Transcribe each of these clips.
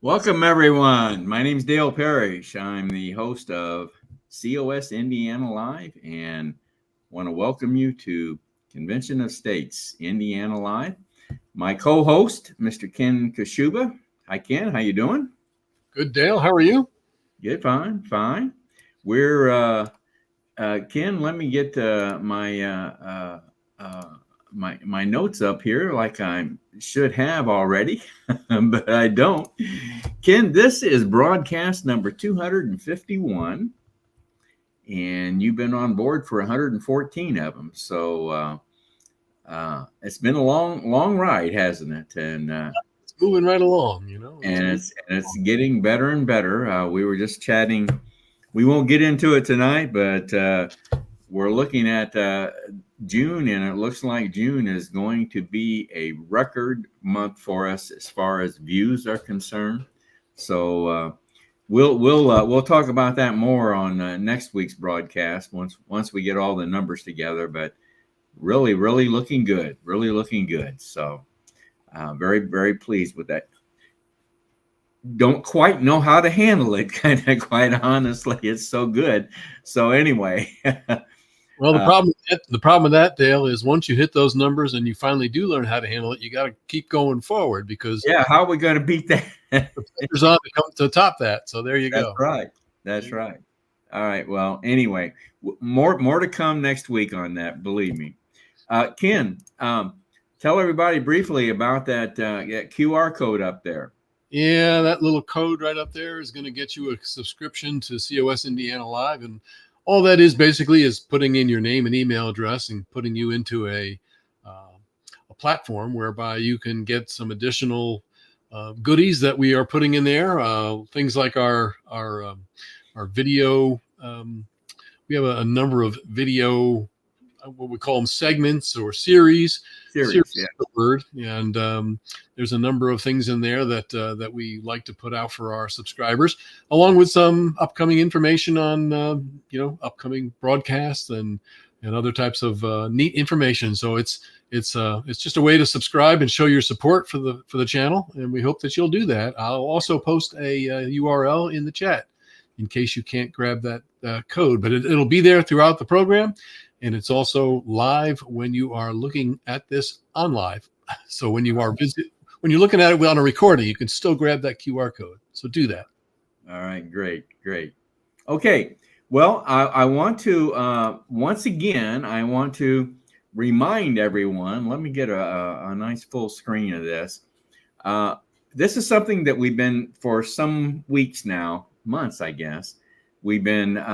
Welcome, everyone. My name is Dale Parrish. I'm the host of COS Indiana Live and want to welcome you to Convention of States Indiana Live. My co-host, Mr. Ken Kashuba. Hi, Ken. How you doing? Good, Dale. How are you? Good, fine, fine. We're Ken. Let me get my notes up here, like I should have already, but I don't. Ken, this is broadcast number 251, and you've been on board for 114 of them. So it's been a long ride, hasn't it? It's moving right along, you know. It's getting better and better. We were just chatting. We won't get into it tonight, but we're looking at June, and it looks like June is going to be a record month for us as far as views are concerned. So we'll talk about that more on next week's broadcast once we get all the numbers together. But really looking good, really looking good. So very pleased with that. Don't quite know how to handle it, kind of, quite honestly. It's so good. So anyway. Well, the problem with that, Dale, is once you hit those numbers and you finally do learn how to handle it, you got to keep going forward because Yeah, how are we going to beat that? the pressure's on to come to top that. So there you That's go. right. That's right. All right. Well, anyway, more to come next week on that. Believe me. Ken, tell everybody briefly about that QR code up there. Yeah, that little code right up there is going to get you a subscription to COS Indiana Live, and all that is basically is putting in your name and email address and putting you into a platform whereby you can get some additional goodies that we are putting in there. Things like our video. We have a number of video, what we call them segments or series. Series Yeah. is the word, and there's a number of things in there that we like to put out for our subscribers, along with some upcoming information on upcoming broadcasts and other types of neat information. So it's just a way to subscribe and show your support for the channel, and we hope that you'll do that. I'll also post a URL in the chat in case you can't grab that code, but it'll be there throughout the program. And it's also live when you are looking at this on live. So when you're looking at it on a recording, you can still grab that QR code. So do that. All right. Great. Okay. Well, I want to once again, I want to remind everyone. Let me get a nice full screen of this. This is something that we've been for some weeks now, months, I guess. We've been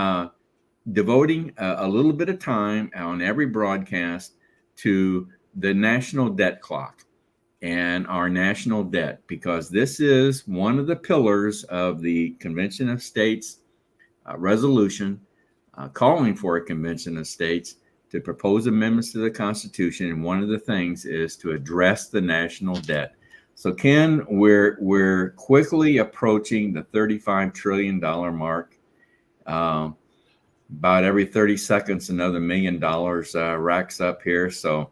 devoting a little bit of time on every broadcast to the national debt clock and our national debt, because this is one of the pillars of the Convention of States resolution calling for a Convention of States to propose amendments to the Constitution. And one of the things is to address the national debt. So, Ken, we're quickly approaching the $35 trillion mark. About every 30 seconds, another $1 million racks up here. So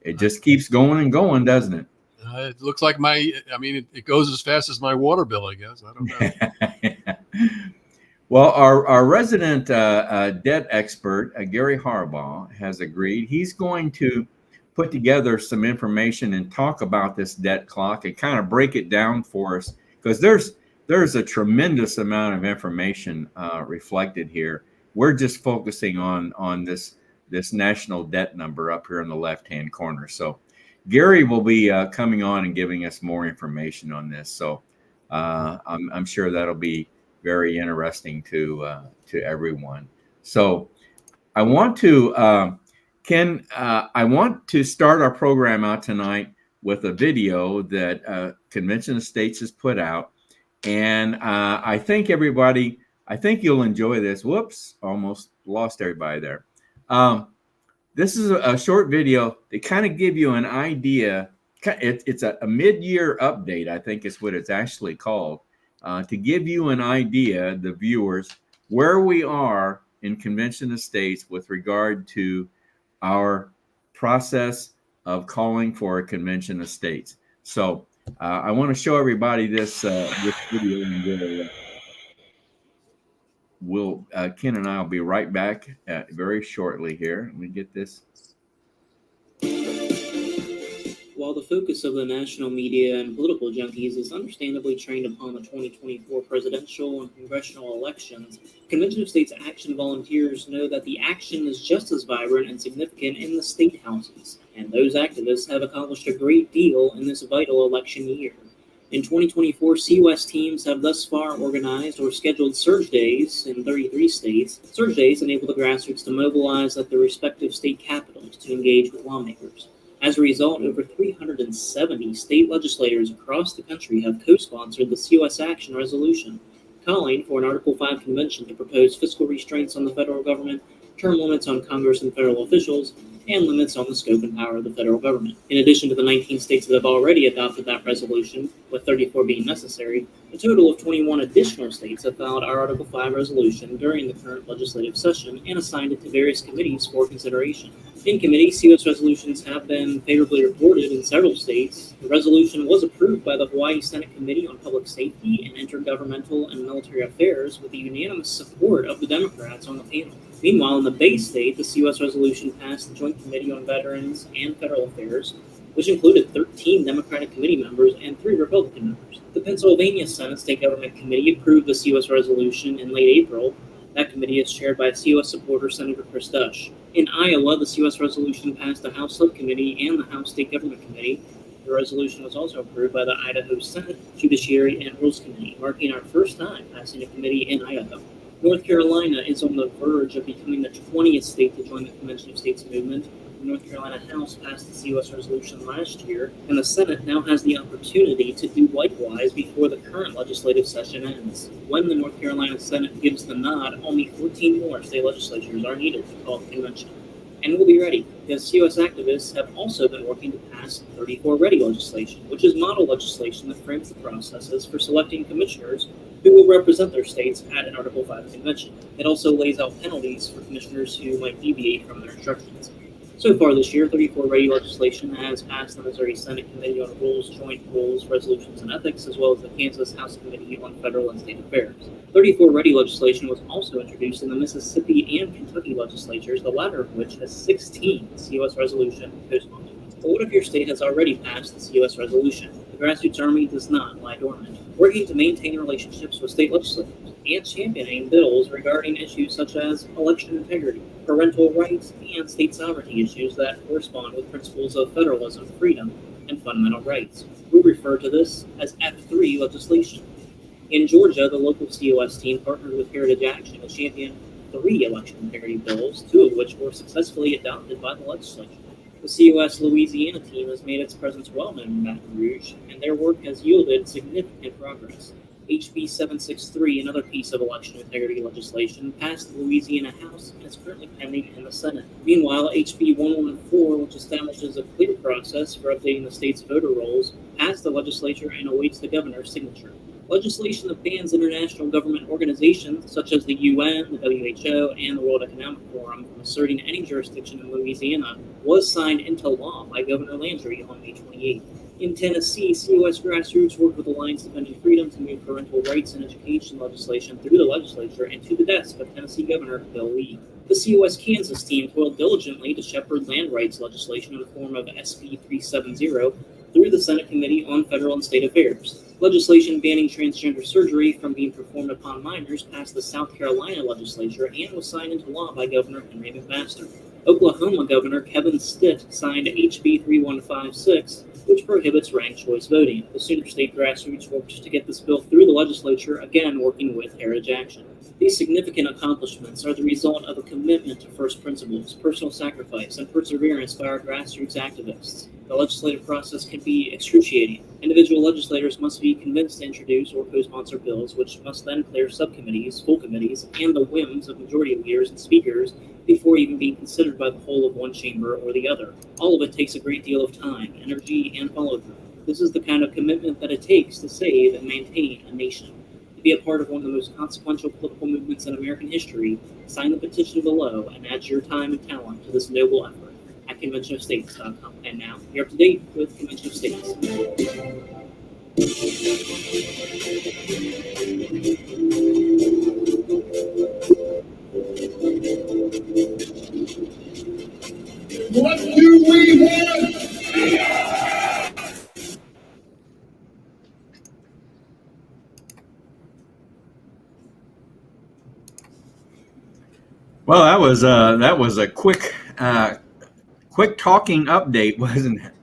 it just keeps going and going, doesn't it? It looks like it goes as fast as my water bill, I guess. I don't know. Well, our resident debt expert, Gary Harbaugh, has agreed. He's going to put together some information and talk about this debt clock and kind of break it down for us, because there's a tremendous amount of information reflected here. We're just focusing on this national debt number up here in the left-hand corner. So Gary will be coming on and giving us more information on this. So I'm sure that'll be very interesting to everyone. So I want to Ken, I want to start our program out tonight with a video that Convention of States has put out, and I think you'll enjoy this. Whoops, almost lost everybody there. This is a short video to kind of give you an idea. It's a mid-year update, I think is what it's actually called, to give you an idea, the viewers, where we are in Convention of States with regard to our process of calling for a Convention of States. So I want to show everybody this video, and Ken and I will be right back very shortly here. Let me get this. While the focus of the national media and political junkies is understandably trained upon the 2024 presidential and congressional elections, Convention of States action volunteers know that the action is just as vibrant and significant in the state houses, and those activists have accomplished a great deal in this vital election year. In 2024, COS teams have thus far organized or scheduled surge days in 33 states. Surge days enable the grassroots to mobilize at their respective state capitals to engage with lawmakers. As a result, over 370 state legislators across the country have co-sponsored the COS Action Resolution, calling for an Article 5 convention to propose fiscal restraints on the federal government, term limits on Congress and federal officials, and limits on the scope and power of the federal government. In addition to the 19 states that have already adopted that resolution, with 34 being necessary, a total of 21 additional states have filed our Article 5 resolution during the current legislative session and assigned it to various committees for consideration. In committee, COS resolutions have been favorably reported in several states. The resolution was approved by the Hawaii Senate Committee on Public Safety and Intergovernmental and Military Affairs with the unanimous support of the Democrats on the panel. Meanwhile, in the Bay State, the COS resolution passed the Joint Committee on Veterans and Federal Affairs, which included 13 Democratic committee members and 3 Republican members. The Pennsylvania Senate State Government Committee approved the COS resolution in late April. That committee is chaired by COS supporter Senator Chris Dush. In Iowa, the COS resolution passed the House Subcommittee and the House State Government Committee. The resolution was also approved by the Idaho Senate Judiciary and Rules Committee, marking our first time passing a committee in Idaho. North Carolina is on the verge of becoming the 20th state to join the Convention of States movement. The North Carolina House passed the COS resolution last year, and the Senate now has the opportunity to do likewise before the current legislative session ends. When the North Carolina Senate gives the nod, only 14 more state legislatures are needed to call the convention. And we'll be ready, because COS activists have also been working to pass 34 Ready legislation, which is model legislation that frames the processes for selecting commissioners who will represent their states at an Article 5 convention. It also lays out penalties for commissioners who might deviate from their instructions. So far this year, 34 Ready legislation has passed the Missouri Senate Committee on Rules, Joint Rules, Resolutions, and Ethics, as well as the Kansas House Committee on Federal and State Affairs. 34 Ready legislation was also introduced in the Mississippi and Kentucky legislatures, the latter of which has 16 COS resolution co-sponsors. But what if your state has already passed the COS resolution? The grassroots army does not lie dormant, working to maintain relationships with state legislators and championing bills regarding issues such as election integrity, parental rights, and state sovereignty issues that correspond with principles of federalism, freedom, and fundamental rights. We refer to this as F3 legislation. In Georgia, the local COS team partnered with Heritage Action to champion 3 election integrity bills, 2 of which were successfully adopted by the legislature. The COS Louisiana team has made its presence well known in Baton Rouge, and their work has yielded significant progress. HB 763, another piece of election integrity legislation, passed the Louisiana House and is currently pending in the Senate. Meanwhile, HB 114, which establishes a clear process for updating the state's voter rolls, passed the legislature and awaits the governor's signature. Legislation that bans international government organizations such as the UN, the WHO, and the World Economic Forum from asserting any jurisdiction in Louisiana was signed into law by Governor Landry on May 28th. In Tennessee, COS grassroots worked with Alliance Defending Freedom to move parental rights and education legislation through the legislature and to the desk of Tennessee Governor Bill Lee. The COS Kansas team toiled diligently to shepherd land rights legislation in the form of SB 370 through the Senate Committee on Federal and State Affairs. Legislation banning transgender surgery from being performed upon minors passed the South Carolina legislature and was signed into law by Governor Henry McMaster. Oklahoma Governor Kevin Stitt signed HB 3156, which prohibits ranked choice voting. The Sooner State grassroots worked to get this bill through the legislature, again working with Heritage Action. These significant accomplishments are the result of a commitment to first principles, personal sacrifice, and perseverance by our grassroots activists. The legislative process can be excruciating. Individual legislators must be convinced to introduce or co-sponsor bills, which must then clear subcommittees, full committees, and the whims of majority leaders and speakers before even being considered by the whole of one chamber or the other. All of it takes a great deal of time, energy, and follow-through. This is the kind of commitment that it takes to save and maintain a nation. To be a part of one of the most consequential political movements in American history, sign the petition below and add your time and talent to this noble effort at conventionofstates.com. And now, you're up to date with Convention of States. What do we want? Well, that was a quick talking update, wasn't it?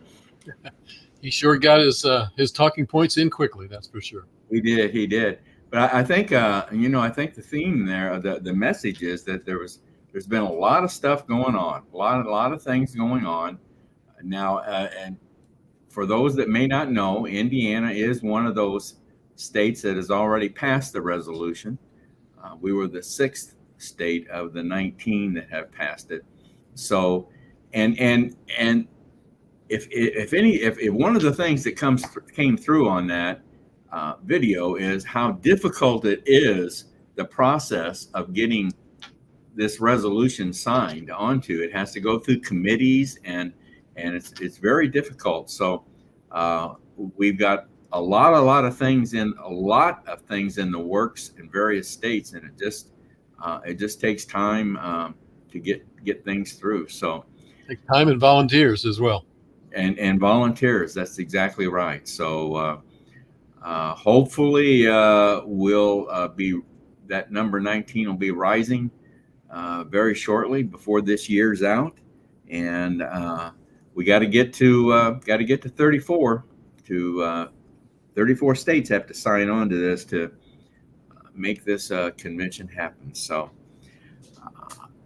He sure got his talking points in quickly. That's for sure. He did. But I think I think the theme there, the message is that there's been a lot of stuff going on, a lot of things going on now, and for those that may not know, Indiana is one of those states that has already passed the resolution. We were the sixth state of the 19 that have passed it. So, and if one of the things that came through on that video is how difficult it is, the process of getting this resolution signed onto. It has to go through committees, and it's very difficult. So we've got a lot of things in the works in various states, and it just takes time to get things through. So it takes time and volunteers as well. And volunteers, that's exactly right. So hopefully we'll be, that number 19 will be rising very shortly before this year's out, and we got to get to 34. 34 states have to sign on to this to make this convention happen. So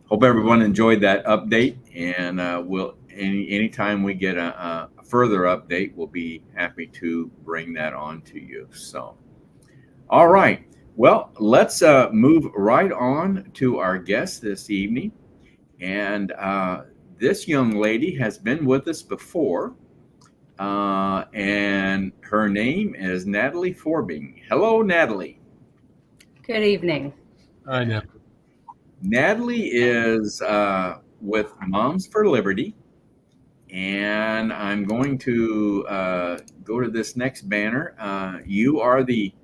hope everyone enjoyed that update, and anytime we get a further update, we'll be happy to bring that on to you. So, all right. Well, let's move right on to our guest this evening. And this young lady has been with us before, and her name is Natalie Forbing. Hello, Natalie. Good evening. I know. Natalie is with Moms for Liberty, and I'm going to go to this next banner. You are the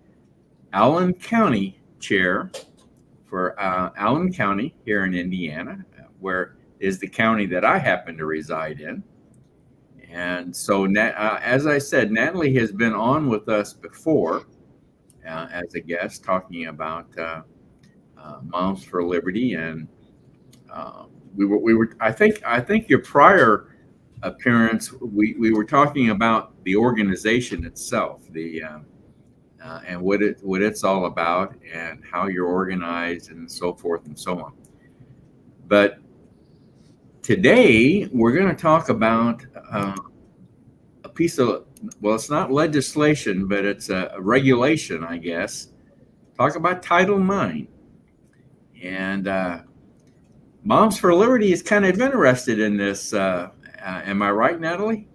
Allen County Chair for Allen County here in Indiana, where is the county that I happen to reside in. And so, as I said, Natalie has been on with us before as a guest, talking about Moms for Liberty, and we were. I think your prior appearance, we were talking about the organization itself, and what it's all about, and how you're organized, and so forth and so on. But today we're going to talk about a piece of, well, it's not legislation, but it's a regulation, I guess. Talk about Title IX. And Moms for Liberty is kind of interested in this. Am I right, Natalie?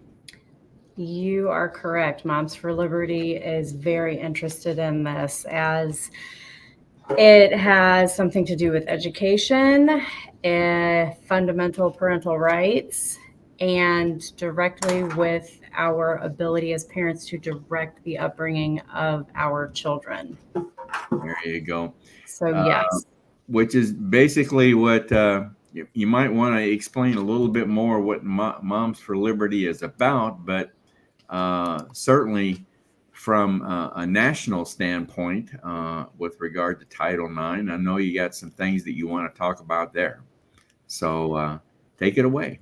You are correct. Moms for Liberty is very interested in this, as it has something to do with education, fundamental parental rights, and directly with our ability as parents to direct the upbringing of our children. There you go. So yes. Which is basically what you might want to explain a little bit more what Moms for Liberty is about, but certainly from a national standpoint with regard to Title IX, I know you got some things that you want to talk about there. So take it away.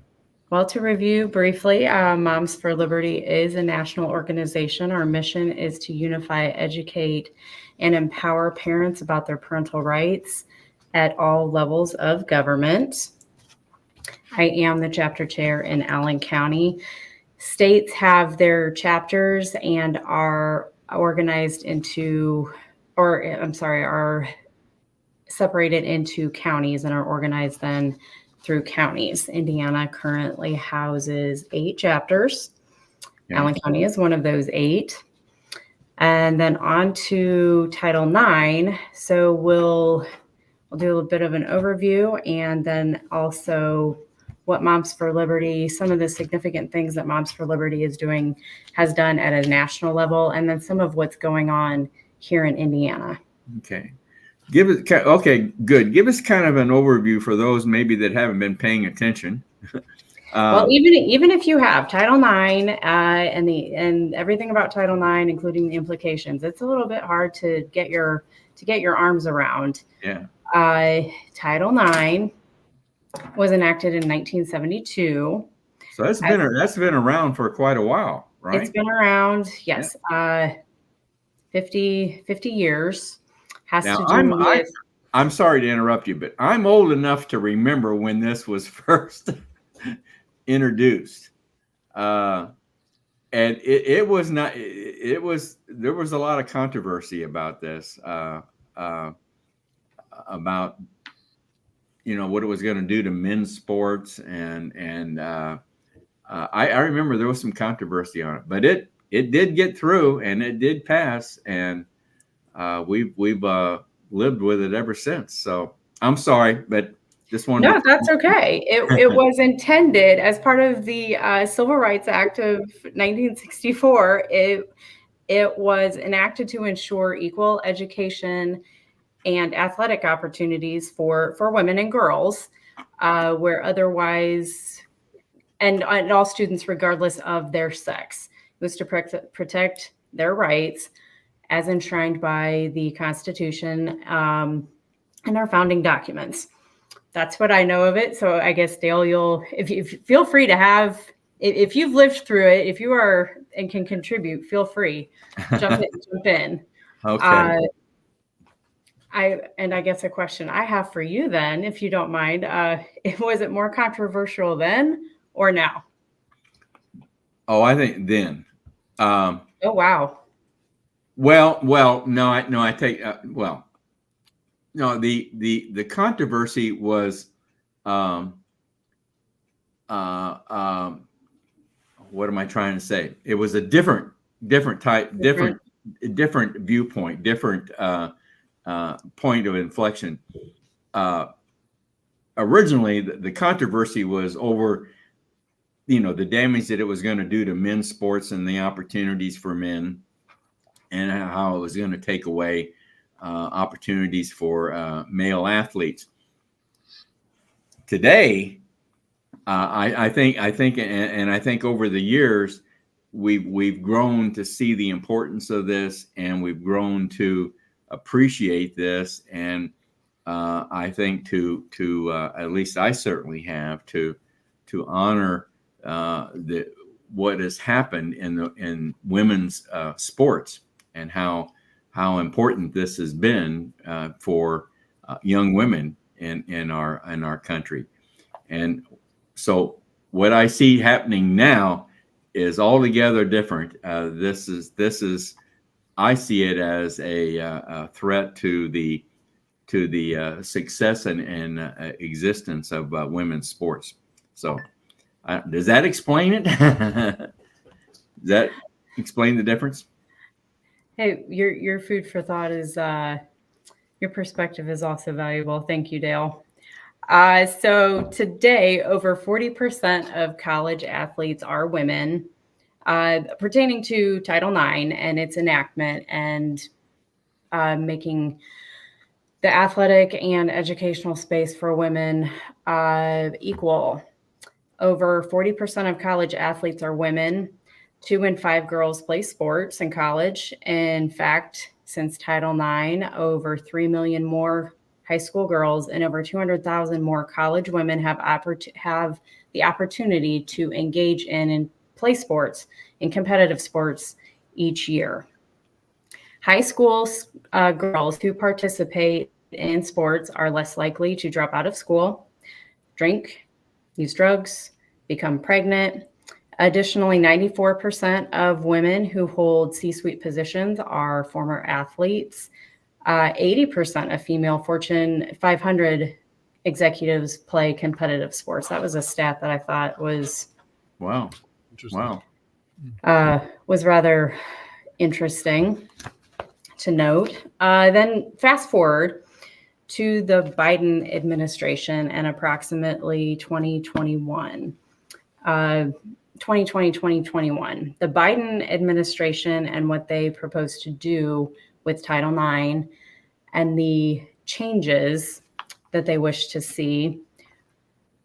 Well, to review briefly, Moms for Liberty is a national organization. Our mission is to unify, educate, and empower parents about their parental rights at all levels of government. I am the chapter chair in Allen County. States have their chapters and are organized into, are separated into counties and are organized then through counties. Indiana currently houses 8 chapters. Okay. Allen County is one of those 8. And then on to Title IX. So we'll do a bit of an overview, and then also what Moms for Liberty, some of the significant things that Moms for Liberty has done at a national level, and then some of what's going on here in Indiana. Okay. Okay, good. Give us kind of an overview for those maybe that haven't been paying attention. Well, even if you have Title IX and everything about Title IX, including the implications, it's a little bit hard to get your arms around. Yeah. Title IX was enacted in 1972. So that's been around for quite a while, right? It's been around, yes, 50 years. I'm sorry to interrupt you, but I'm old enough to remember when this was first introduced, and there was a lot of controversy about this, about what it was going to do to men's sports, and I remember there was some controversy on it, but it did get through and it did pass, and we've lived with it ever since. So I'm sorry, but just wanted. No, that's okay. It was intended as part of the Civil Rights Act of 1964. It was enacted to ensure equal education and athletic opportunities for women and girls, where otherwise, and all students regardless of their sex. It was to protect their rights as enshrined by the Constitution and our founding documents. That's what I know of it. So I guess, Dale, if you feel free to if you've lived through it, if you are and can contribute, feel free, jump in. Okay. I guess a question I have for you then, if you don't mind, was it more controversial then or now? Oh, I think then. Oh, wow. Well, no, I take, no, the controversy was, what am I trying to say? It was a different viewpoint, different point of inflection. Originally, the controversy was over, the damage that it was going to do to men's sports and the opportunities for men, and how it was going to take away opportunities for male athletes. Today, I think over the years we've grown to see the importance of this, and we've grown to appreciate this, and I think to at least I certainly have to honor what has happened in women's sports, and how important this has been for young women in our country. And so what I see happening now is altogether different. This is I see it as a threat to the success and existence of women's sports. So does that explain it? Does that explain the difference? Hey, your food for thought is your perspective is also valuable. Thank you, Dale. So today, over 40% of college athletes are women, pertaining to Title IX and its enactment, and making the athletic and educational space for women equal. Over 40% of college athletes are women. 2 in 5 girls play sports in college. In fact, since Title IX, over 3 million more high school girls and over 200,000 more college women have the opportunity to engage in and play sports, in competitive sports each year. High school girls who participate in sports are less likely to drop out of school, drink, use drugs, become pregnant. Additionally, 94% of women who hold C-suite positions are former athletes. 80% of female Fortune 500 executives play competitive sports. That was a stat that I thought was wow, was rather interesting to note. Then fast forward, to the Biden administration and approximately 2021. 2020-2021, the Biden administration and what they propose to do with Title IX and the changes that they wish to see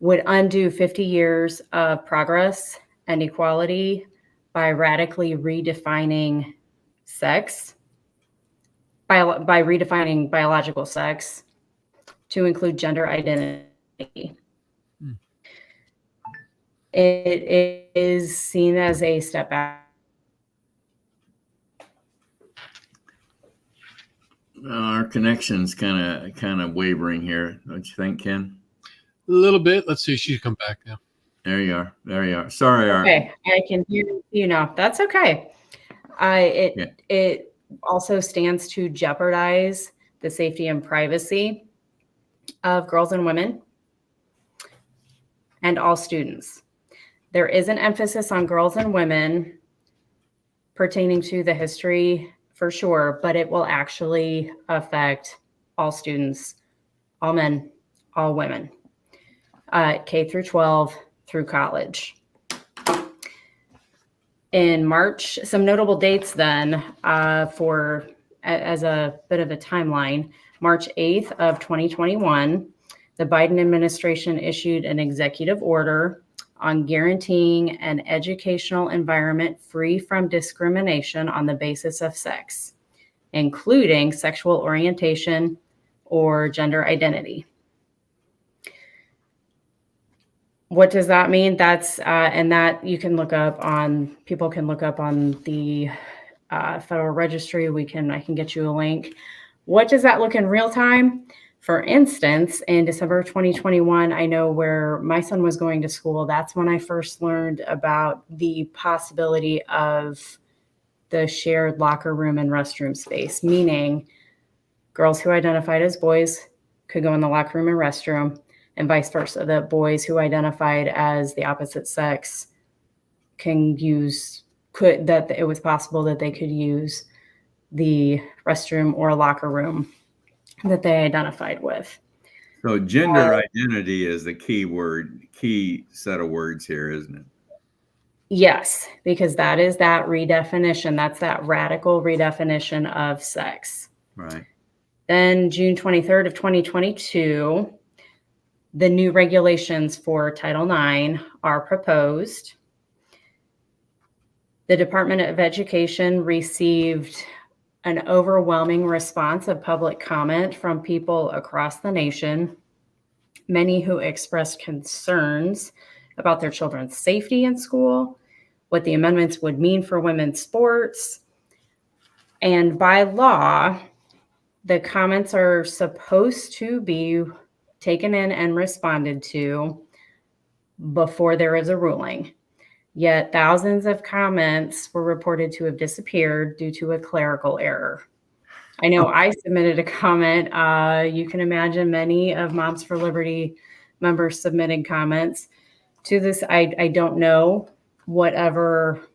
would undo 50 years of progress and equality by radically redefining sex, by redefining biological sex to include gender identity. It is seen as a step back. Our connection's kind of wavering here, don't you think, Ken? A little bit. Let's see if she come back now. There you are. There you are. Sorry, Okay, I can hear you now. That's okay. It also stands to jeopardize the safety and privacy of girls and women and all students. There is an emphasis on girls and women pertaining to the history for sure, but it will actually affect all students, all men, all women, K through 12 through college. In March, some notable dates then as a bit of a timeline, March 8th of 2021, the Biden administration issued an executive order on guaranteeing an educational environment free from discrimination on the basis of sex, including sexual orientation or gender identity. What does that mean? That's and that you can look up on, people can look up on the Federal Registry. I can get you a link. What does that look in real time? For instance, in December 2021, I know where my son was going to school, that's when I first learned about the possibility of the shared locker room and restroom space, meaning girls who identified as boys could go in the locker room and restroom, and vice versa. The boys who identified as the opposite sex that it was possible that they could use the restroom or locker room that they identified with. So gender identity is the key set of words here, isn't it? Yes, because that is that redefinition. That's that radical redefinition of sex. Right. Then June 23rd of 2022, the new regulations for Title IX are proposed. The Department of Education received an overwhelming response of public comment from people across the nation, many who expressed concerns about their children's safety in school, what the amendments would mean for women's sports. And by law, the comments are supposed to be taken in and responded to before there is a ruling. Yet thousands of comments were reported to have disappeared due to a clerical error. I know I submitted a comment. You can imagine many of Moms for Liberty members submitted comments to this. I don't know whatever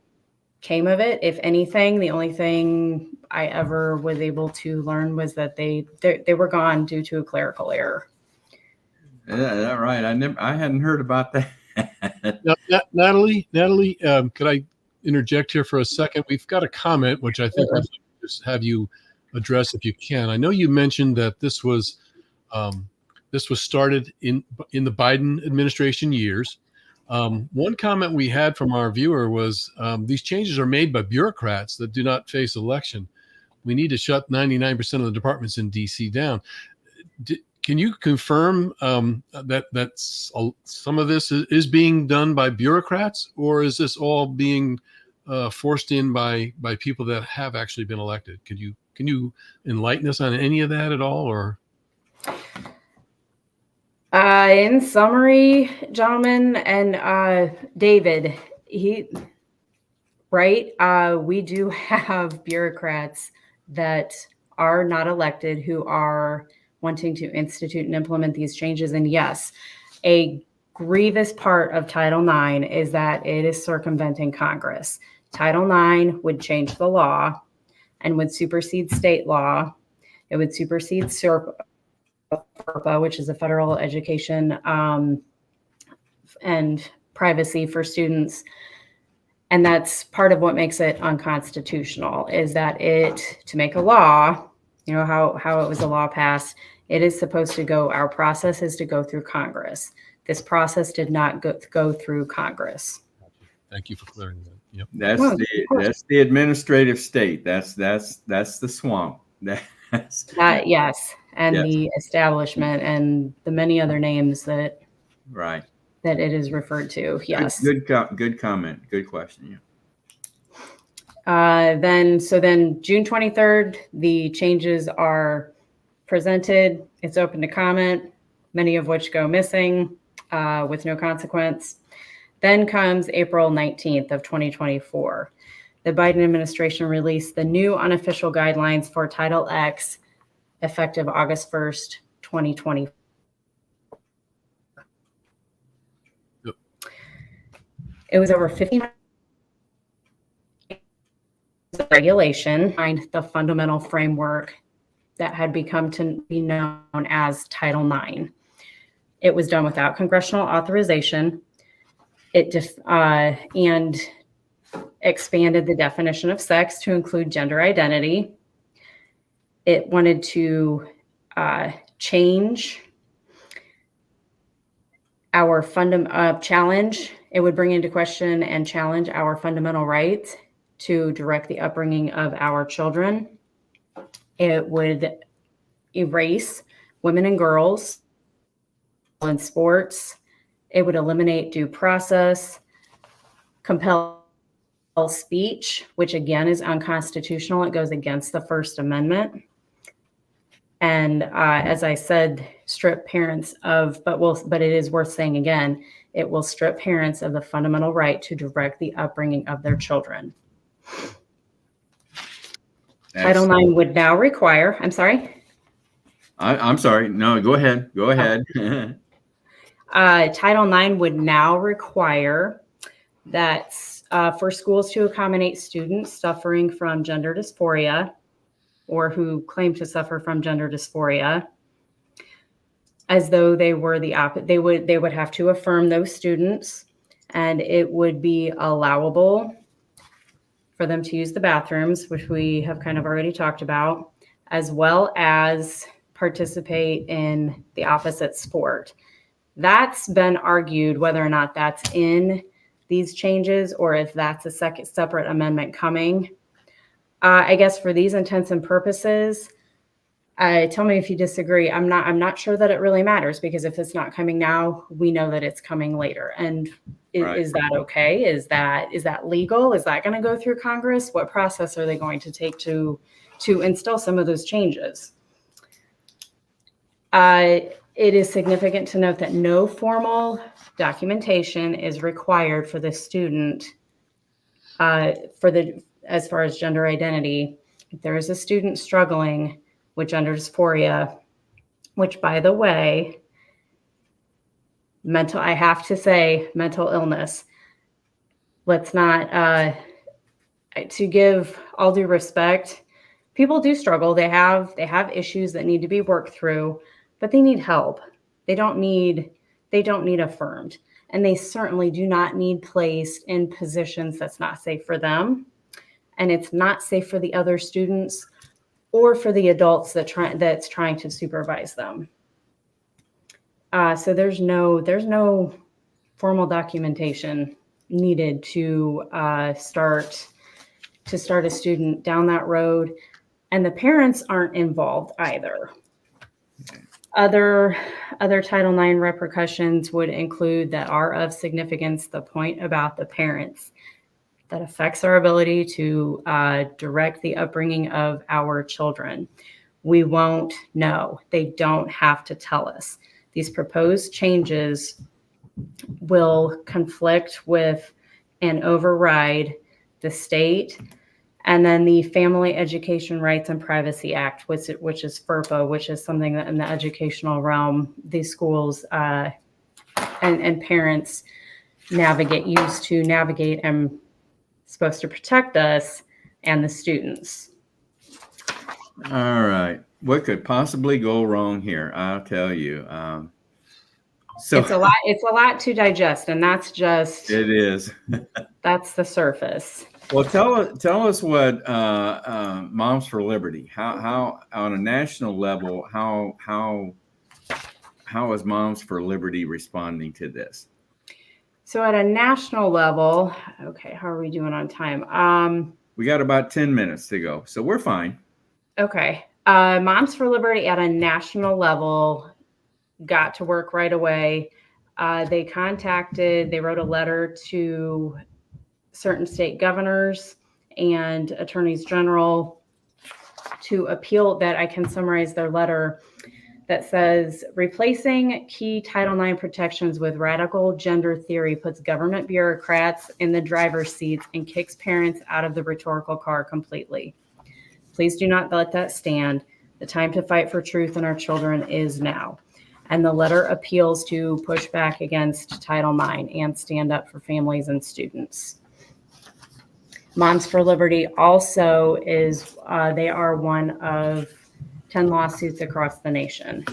came of it. If anything, the only thing I ever was able to learn was that they were gone due to a clerical error. Yeah, that right. I hadn't heard about that. Now, Natalie, could I interject here for a second? We've got a comment, which I think I'll just have you address if you can. I know you mentioned that this was started in the Biden administration years. One comment we had from our viewer was these changes are made by bureaucrats that do not face election. We need to shut 99% of the departments in DC down. Can you confirm that some of this is being done by bureaucrats, or is this all being forced in by people that have actually been elected? Can you enlighten us on any of that at all, or? In summary, gentlemen, and David, we do have bureaucrats that are not elected who are wanting to institute and implement these changes. And yes, a grievous part of Title IX is that it is circumventing Congress. Title IX would change the law and would supersede state law. It would supersede SERPA FERPA, which is the Federal Education and Privacy for Students. And that's part of what makes it unconstitutional, is that to make a law, how it was a law passed, it is supposed to go, our process is to go through Congress. This process did not go through Congress. Thank you for clearing that. Yep. That's the administrative state. That's the swamp. Yes, and yes. The establishment and the many other names that Right. that it is referred to. Yes. Good comment. Good question. Yeah. Then June 23rd, the changes are presented. It's open to comment, many of which go missing with no consequence. Then comes April 19th of 2024. The Biden administration released the new unofficial guidelines for Title X effective August 1st, 2020. Yep. It was over 50 regulation behind the fundamental framework that had become to be known as Title IX. It was done without congressional authorization. And expanded the definition of sex to include gender identity. It wanted to change our challenge. It would bring into question and challenge our fundamental rights to direct the upbringing of our children. It would erase women and girls in sports. It would eliminate due process, compel speech, which again is unconstitutional. It goes against the First Amendment. And as I said, strip parents of, but it is worth saying again, it will strip parents of the fundamental right to direct the upbringing of their children. Title IX would now require, I'm sorry? I'm sorry. No, go ahead. Go ahead. Title IX would now require that for schools to accommodate students suffering from gender dysphoria or who claim to suffer from gender dysphoria, as though they were they would have to affirm those students, and it would be allowable for them to use the bathrooms, which we have kind of already talked about, as well as participate in the opposite sport. That's been argued whether or not that's in these changes or if that's a separate amendment coming. I guess for these intents and purposes, tell me if you disagree. I'm not sure that it really matters, because if it's not coming now, we know that it's coming later. And Right. Is that okay? Is that legal? Is that going to go through Congress? What process are they going to take to instill some of those changes? It is significant to note that no formal documentation is required for the student as far as gender identity. If there is a student struggling with gender dysphoria, which, by the way, I have to say mental illness. Let's not, to give all due respect, people do struggle. They have issues that need to be worked through, but they need help. They don't need affirmed. And they certainly do not need placed in positions that's not safe for them. And it's not safe for the other students or for the adults that's trying to supervise them. So there's no formal documentation needed to start a student down that road, and the parents aren't involved either. Other Title IX repercussions would include that are of significance. The point about the parents that affects our ability to direct the upbringing of our children. We won't know. They don't have to tell us. These proposed changes will conflict with and override the state, and then the Family Education Rights and Privacy Act, which is FERPA, which is something that in the educational realm, these schools and parents use to navigate and supposed to protect us and the students. All right. What could possibly go wrong here? I'll tell you. So It's a lot. It's a lot to digest, and that's just it is. that's the surface. Well, tell us what Moms for Liberty. How on a national level, how is Moms for Liberty responding to this? So at a national level, okay, how are we doing on time? We got about 10 minutes to go, so we're fine. Okay. Moms for Liberty at a national level got to work right away. They wrote a letter to certain state governors and attorneys general to appeal that. I can summarize their letter that says, replacing key Title IX protections with radical gender theory puts government bureaucrats in the driver's seats and kicks parents out of the rhetorical car completely. Please do not let that stand. The time to fight for truth in our children is now. And the letter appeals to push back against Title IX and stand up for families and students. Moms for Liberty also is, they are one of 10 lawsuits across the nation.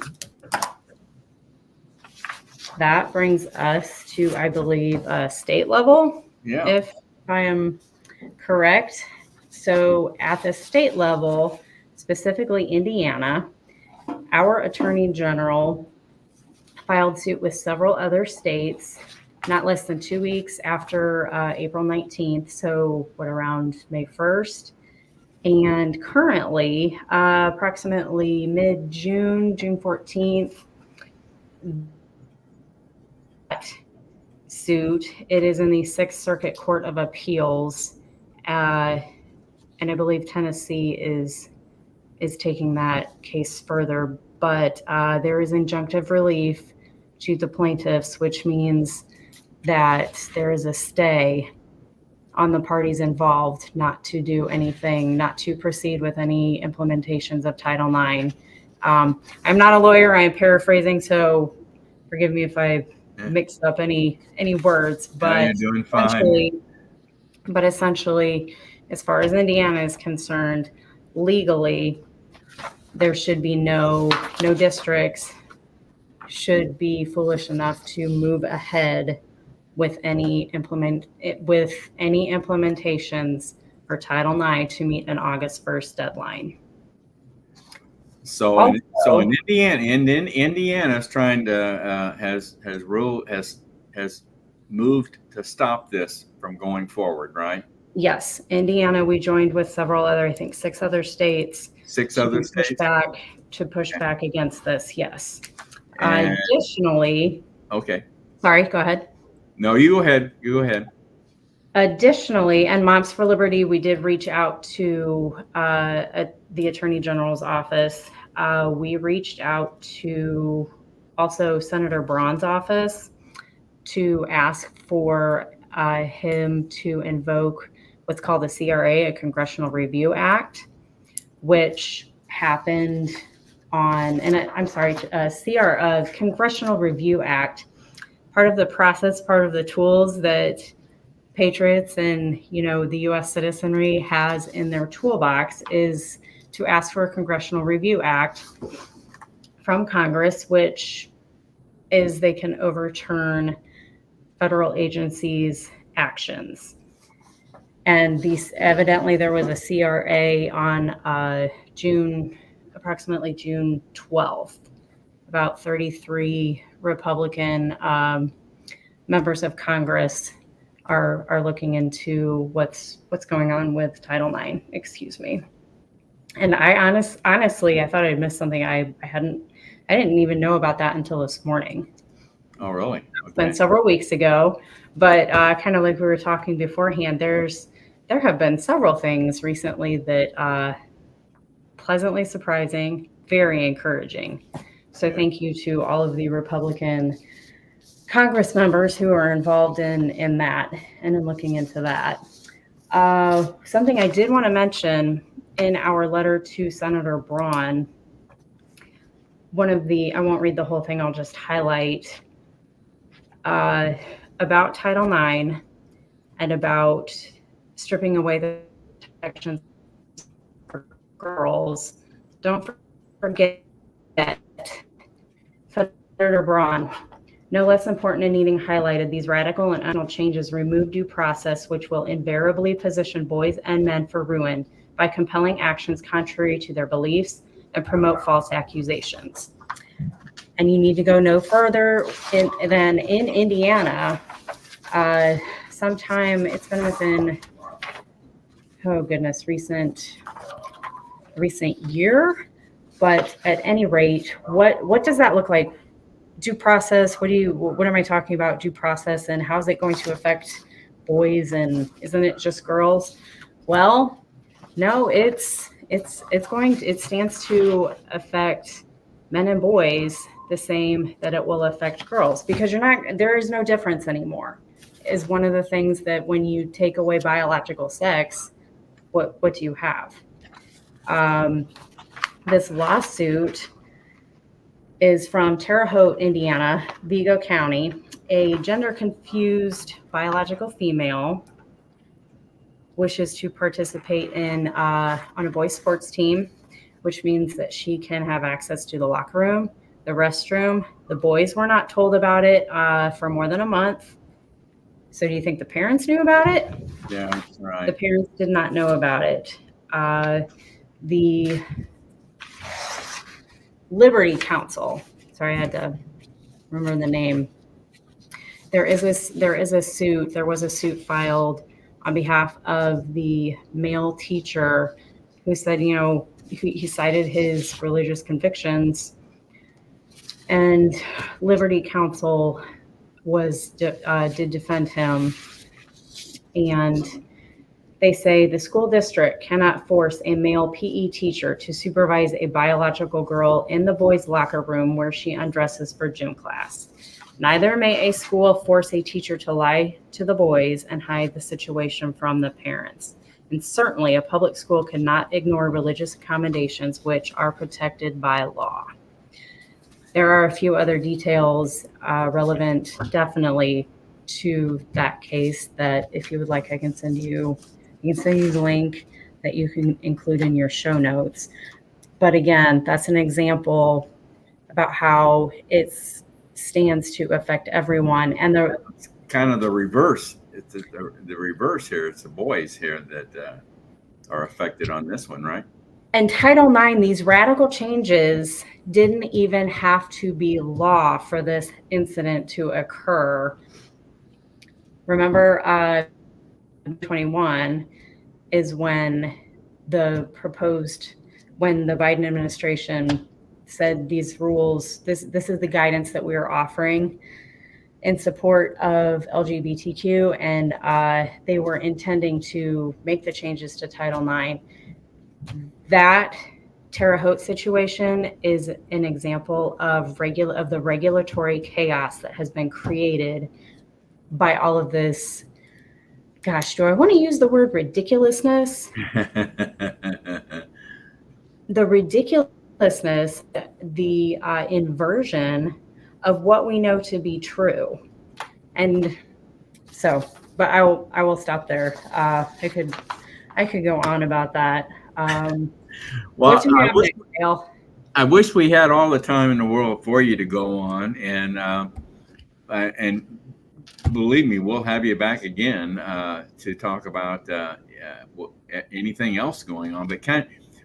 That brings us to, I believe, state level, if I am correct. So at the state level, specifically Indiana, our Attorney General filed suit with several other states not less than 2 weeks after April 19th, so around May 1st. And currently, approximately mid-June, June 14th, suit, it is in the Sixth Circuit Court of Appeals, and I believe Tennessee is taking that case further, but there is injunctive relief to the plaintiffs, which means that there is a stay on the parties involved not to do anything, not to proceed with any implementations of Title IX. I'm not a lawyer, I am paraphrasing, so forgive me if I mixed up any words, but you're doing fine. Essentially, as far as Indiana is concerned, legally, there should be no districts should be foolish enough to move ahead with any implementations for Title IX to meet an August 1st deadline. So in Indiana, and then Indiana's trying to has moved to stop this from going forward, right? Yes, Indiana. We joined with several other, I think, 6 other states. To push back against this. Yes. And, additionally. Okay. Sorry. Go ahead. No, you go ahead. You go ahead. Additionally, and Moms for Liberty, we did reach out to the Attorney General's office. We reached out to also Senator Braun's office to ask for him to invoke what's called the CRA, a Congressional Review Act, which happened on, Congressional Review Act. Part of the process, part of the tools that patriots and, the U.S. citizenry has in their toolbox is to ask for a Congressional Review Act from Congress, which is they can overturn federal agencies' actions. And evidently there was a CRA on approximately June 12th. About 33 Republican members of Congress are looking into what's going on with Title IX. Excuse me. And I honestly, I thought I'd missed something. I didn't even know about that until this morning. Oh, really? Okay. It's been several weeks ago, but kind of like we were talking beforehand, there have been several things recently that pleasantly surprising, very encouraging. So thank you to all of the Republican Congress members who are involved in that and in looking into that. Something I did want to mention in our letter to Senator Braun, I won't read the whole thing, I'll just highlight about Title IX and about stripping away the protections for girls. Don't forget Senator Braun. No less important and needing highlighted, these radical and unethical changes remove due process, which will invariably position boys and men for ruin by compelling actions contrary to their beliefs and promote false accusations. And you need to go no further than in Indiana. Sometime it's been within, oh goodness, recent year. But at any rate, what does that look like? Due process, what am I talking about? Due process, and how's it going to affect boys, and isn't it just girls? Well, no, it stands to affect men and boys the same that it will affect girls, because there is no difference anymore. Is one of the things that when you take away biological sex, what do you have? This lawsuit is from Terre Haute, Indiana, Vigo County. A gender-confused biological female wishes to participate on a boys' sports team, which means that she can have access to the locker room, the restroom. The boys were not told about it for more than a month. So do you think the parents knew about it? Yeah, right. The parents did not know about it. The Liberty Council. Sorry, I had to remember the name. There was a suit filed on behalf of the male teacher who said, he cited his religious convictions, and Liberty Council did defend him, and they say the school district cannot force a male PE teacher to supervise a biological girl in the boys' locker room where she undresses for gym class. Neither may a school force a teacher to lie to the boys and hide the situation from the parents. And certainly a public school cannot ignore religious accommodations which are protected by law. There are a few other details relevant definitely to that case that if you would like, I can send you the link that you can include in your show notes. But again, that's an example about how it stands to affect everyone. And it's kind of the reverse. It's the reverse here. It's the boys here that are affected on this one, right? And Title IX, these radical changes didn't even have to be law for this incident to occur. Remember, 21 is when the Biden administration said these rules, this is the guidance that we are offering in support of LGBTQ, and they were intending to make the changes to Title IX. That Terre Haute situation is an example of the regulatory chaos that has been created by all of this. Gosh, do I want to use the word ridiculousness? The ridiculousness, the inversion of what we know to be true. And so, but I will stop there. I could go on about that. Well, I wish we had all the time in the world for you to go on, and believe me, we'll have you back again to talk about anything else going on. But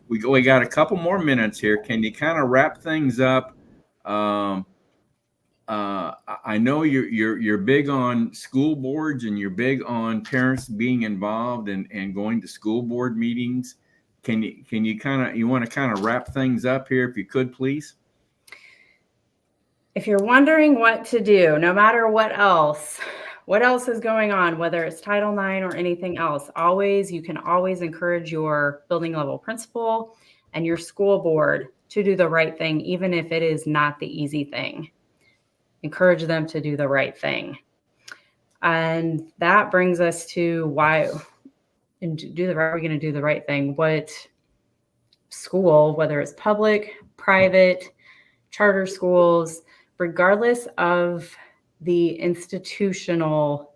we got a couple more minutes here. Can you kind of wrap things up? I know you're big on school boards, and you're big on parents being involved and going to school board meetings. Can you want to kind of wrap things up here, if you could, please? If you're wondering what to do, no matter what else is going on, whether it's Title IX or anything else, you can always encourage your building level principal and your school board to do the right thing, even if it is not the easy thing. Encourage them to do the right thing. And that brings us to why we're going to do the right thing. What school, whether it's public, private, charter schools, regardless of the institutional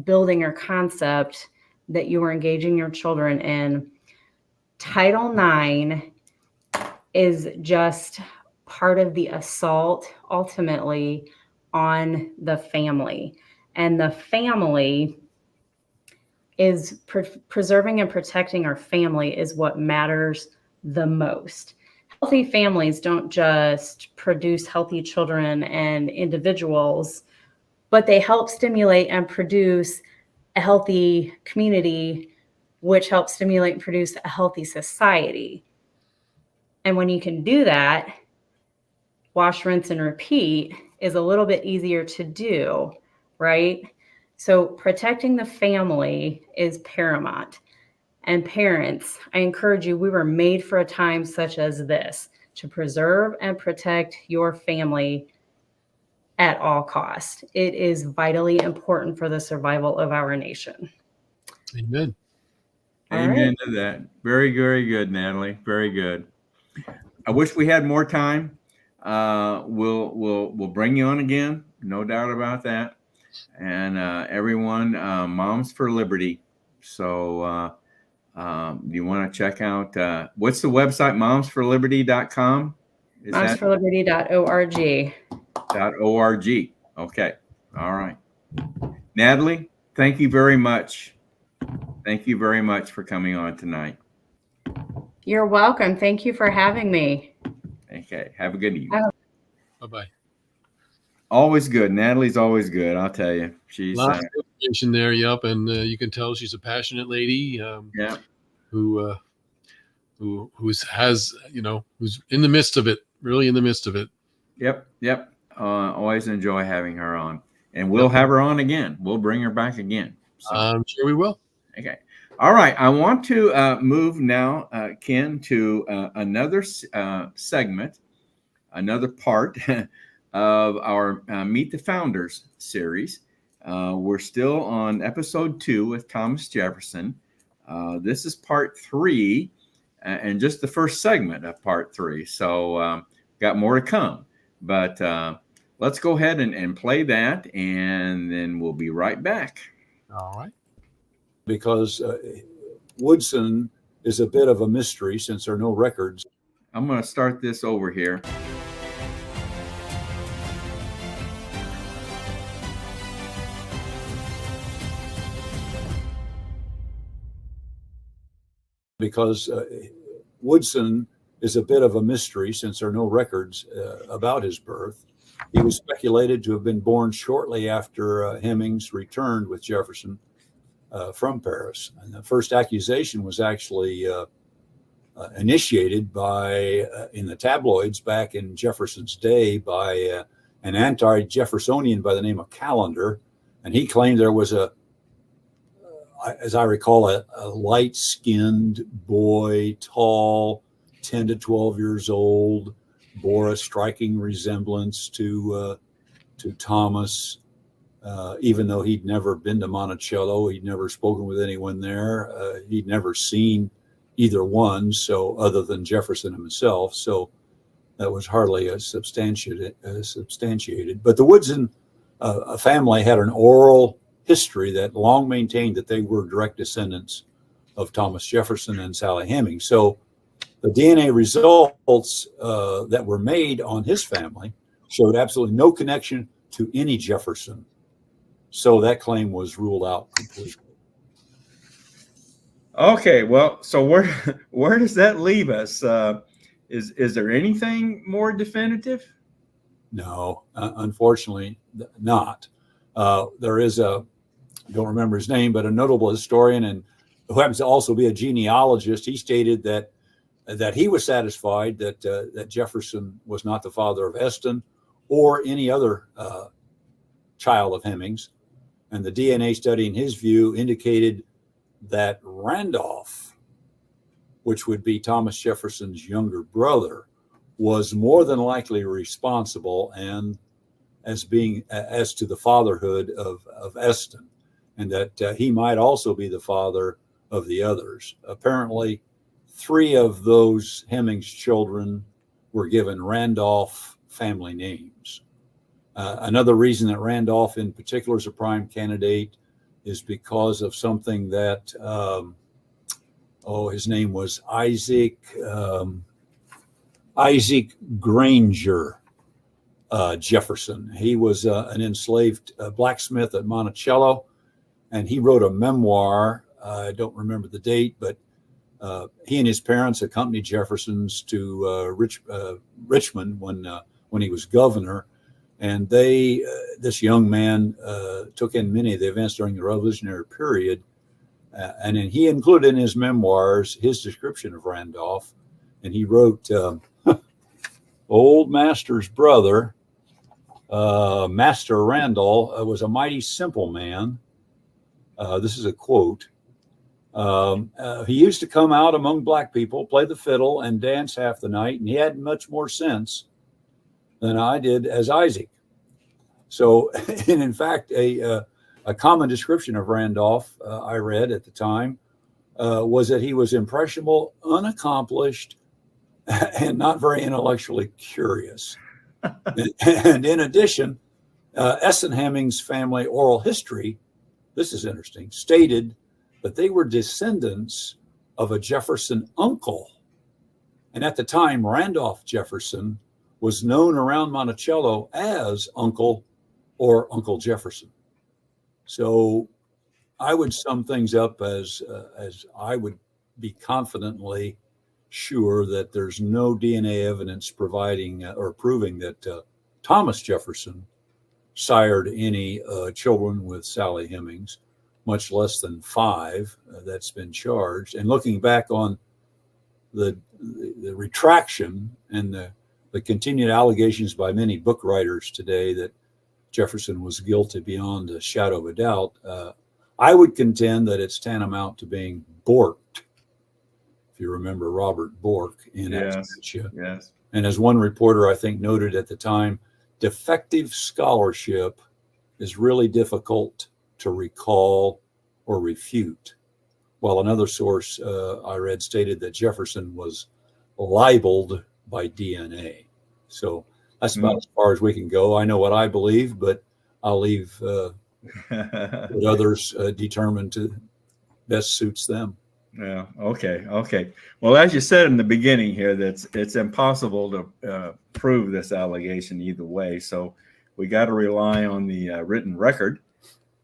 building or concept that you are engaging your children in, Title IX is just part of the assault ultimately on the family. And the family is preserving and protecting our family is what matters the most. Healthy families don't just produce healthy children and individuals, but they help stimulate and produce a healthy community, which helps stimulate and produce a healthy society. And when you can do that, wash, rinse, and repeat is a little bit easier to do, right? So protecting the family is paramount. And parents, I encourage you, we were made for a time such as this to preserve and protect your family at all costs. It is vitally important for the survival of our nation. Amen. All Amen right. to that. Very, very good, Natalie. Very good. I wish we had more time. We'll bring you on again, no doubt about that. And everyone, Moms for Liberty. So you want to check out what's the website? Momsforliberty.com. Is that Momsforliberty.org. .org? Okay. All right. Natalie, thank you very much. Thank you very much for coming on tonight. You're welcome. Thank you for having me. Okay. Have a good evening. Bye-bye. Always good. Natalie's always good. I'll tell you. She's Lots of information there. Yep. And you can tell she's a passionate lady. yeah. Who's in the midst of it, really in the midst of it. Yep. Always enjoy having her on, and we'll have her on again. We'll bring her back again. So. I'm sure we will. Okay. All right. I want to move now, Ken, to another segment, another part of our Meet the Founders series. We're still on episode 2 with Thomas Jefferson. This is part 3 and just the first segment of part 3. So got more to come. But let's go ahead and play that, and then we'll be right back. All right. Because Woodson is a bit of a mystery since there are no records. I'm going to start this over here. Because Woodson is a bit of a mystery since there are no records about his birth. He was speculated to have been born shortly after Hemmings returned with Jefferson from Paris. And the first accusation was actually initiated by, in the tabloids back in Jefferson's day, by an anti-Jeffersonian by the name of Callender. And he claimed there was as I recall, a light-skinned boy, tall, 10 to 12 years old, bore a striking resemblance to Thomas. Even though he'd never been to Monticello, he'd never spoken with anyone there. He'd never seen either one, so other than Jefferson himself. So that was hardly substantiated. But the Woodson family had an oral history that long maintained that they were direct descendants of Thomas Jefferson and Sally Hemings. So the DNA results that were made on his family showed absolutely no connection to any Jefferson. So that claim was ruled out completely. Okay, well, so where does that leave us? Is there anything more definitive? No, unfortunately not. There is I don't remember his name, but a notable historian and who happens to also be a genealogist. He stated that he was satisfied that Jefferson was not the father of Eston or any other child of Hemmings. And the DNA study, in his view, indicated that Randolph, which would be Thomas Jefferson's younger brother, was more than likely responsible and as to the fatherhood of Eston, and that he might also be the father of the others. Apparently, 3 of those Hemmings children were given Randolph family names. Another reason that Randolph in particular is a prime candidate is because of something that, his name was Isaac. Isaac Granger Jefferson. He was an enslaved blacksmith at Monticello, and he wrote a memoir. I don't remember the date, but he and his parents accompanied Jefferson's to Richmond when he was governor, and this young man took in many of the events during the Revolutionary period, and then he included in his memoirs his description of Randolph, and he wrote, "Old Master's brother, Master Randall, was a mighty simple man." This is a quote. He used to come out among black people, play the fiddle, and dance half the night, and he had much more sense than I did as Isaac. So, and in fact, a common description of Randolph I read at the time was that he was impressionable, unaccomplished, and not very intellectually curious. And in addition, Essenhemming's family oral history, this is interesting, stated that they were descendants of a Jefferson uncle. And at the time, Randolph Jefferson was known around Monticello as Uncle or Uncle Jefferson. So I would sum things up as I would be confidently sure that there's no DNA evidence providing or proving that Thomas Jefferson sired any children with Sally Hemings, much less than 5 that's been charged. And looking back on the retraction and the continued allegations by many book writers today that Jefferson was guilty beyond a shadow of a doubt, I would contend that it's tantamount to being borked. If you remember Robert Bork in Appalachia. Yes. And as one reporter, I think, noted at the time, defective scholarship is really difficult to recall or refute. While another source I read stated that Jefferson was libeled by DNA. So that's about as far as we can go. I know what I believe, but I'll leave what others determine to best suits them. Yeah. Okay. Well, as you said in the beginning here, it's impossible to prove this allegation either way. So we got to rely on the written record.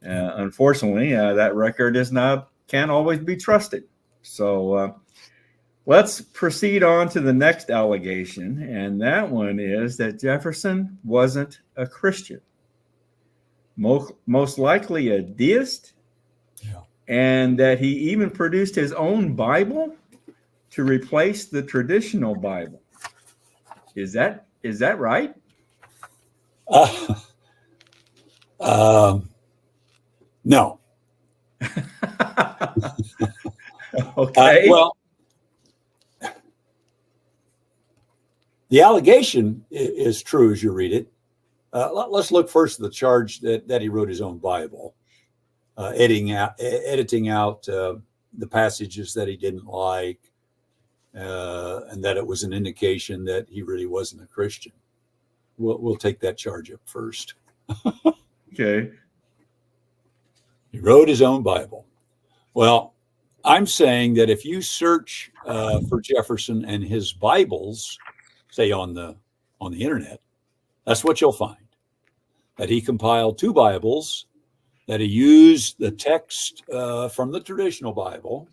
Unfortunately, that record can't always be trusted. So let's proceed on to the next allegation, and that one is that Jefferson wasn't a Christian, most likely a deist. And that he even produced his own Bible to replace the traditional Bible. Is that right? No. Okay. Well, the allegation is true as you read it. Let's look first at the charge that he wrote his own Bible. Editing out the passages that he didn't like, and that it was an indication that he really wasn't a Christian. We'll take that charge up first. Okay. He wrote his own Bible. Well, I'm saying that if you search for Jefferson and his Bibles, say on the internet, that's what you'll find. That he compiled 2 Bibles, that he used the text from the traditional Bible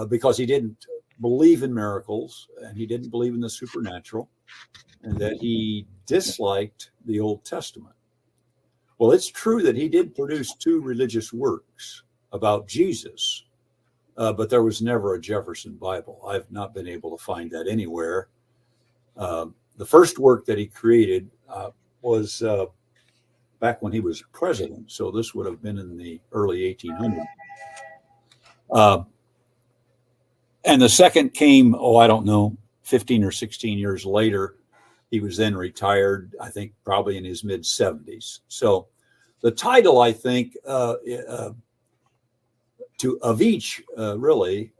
because he didn't believe in miracles and he didn't believe in the supernatural, and that he disliked the Old Testament. Well, it's true that he did produce 2 religious works about Jesus, but there was never a Jefferson Bible. I've not been able to find that anywhere. The first work that he created was back when he was president. So this would have been in the early 1800s. And the second came, I don't know, 15 or 16 years later. He was then retired, I think probably in his mid 70s. So the title, I think, of each really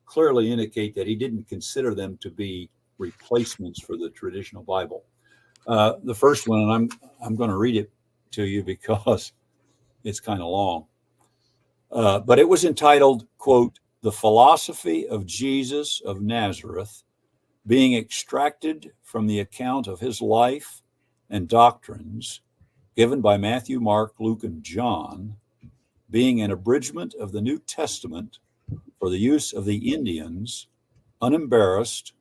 clearly indicate that he didn't consider them to be replacements for the traditional Bible. The first one, and I'm going to read it to you because it's kind of long. But it was entitled, quote, "The Philosophy of Jesus of Nazareth being extracted from the account of his life and doctrines given by Matthew, Mark, Luke, and John, being an abridgment of the New Testament for the use of the Indians, unembarrassed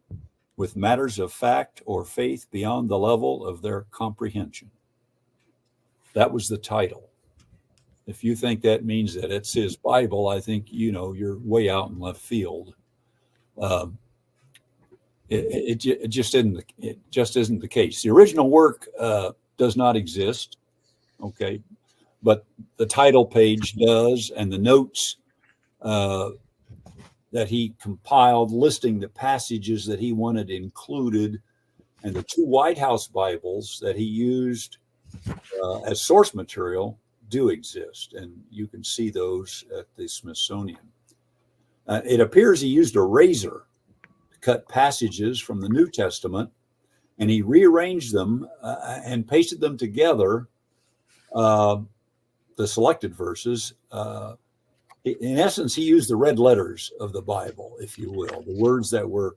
with matters of fact or faith beyond the level of their comprehension. That was the title. If you think that means that it's his Bible, I think, you're way out in left field. It just isn't the case. The original work does not exist. Okay. But the title page does, and the notes that he compiled listing the passages that he wanted included, and the 2 White House Bibles that he used as source material do exist, and you can see those at the Smithsonian. It appears he used a razor to cut passages from the New Testament, and he rearranged them and pasted them together, the selected verses. In essence, he used the red letters of the Bible, if you will, the words that were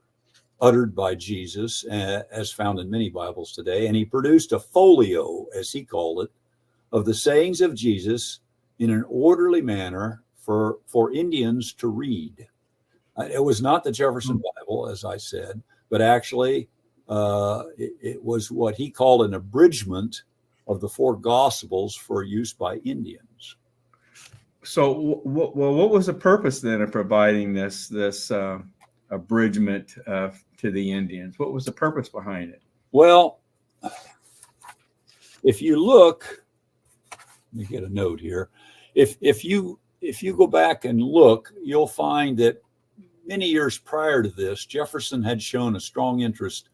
uttered by Jesus, as found in many Bibles today. And he produced a folio, as he called it, of the sayings of Jesus in an orderly manner for Indians to read. It was not the Jefferson Bible, as I said, but actually it was what he called an abridgment of the 4 Gospels for use by Indians. So, what was the purpose then of providing this abridgment to the Indians? What was the purpose behind it? Well, if you look, let me get a note here. If you go back and look, you'll find that many years prior to this, Jefferson had shown a strong interest